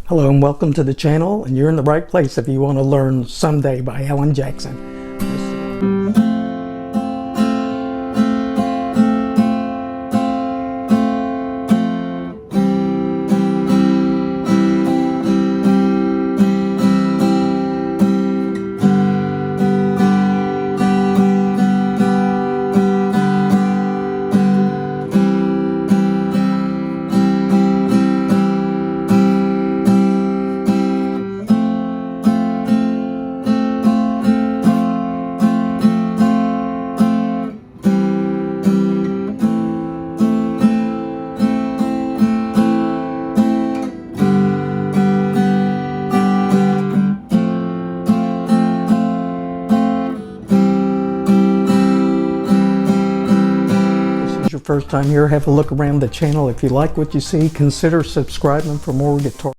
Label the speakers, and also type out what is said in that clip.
Speaker 1: Hello and welcome to the channel, and you're in the right place if you want to learn Someday by Alan Jackson. Your first time here, have a look around the channel. If you like what you see, consider subscribing for more guitar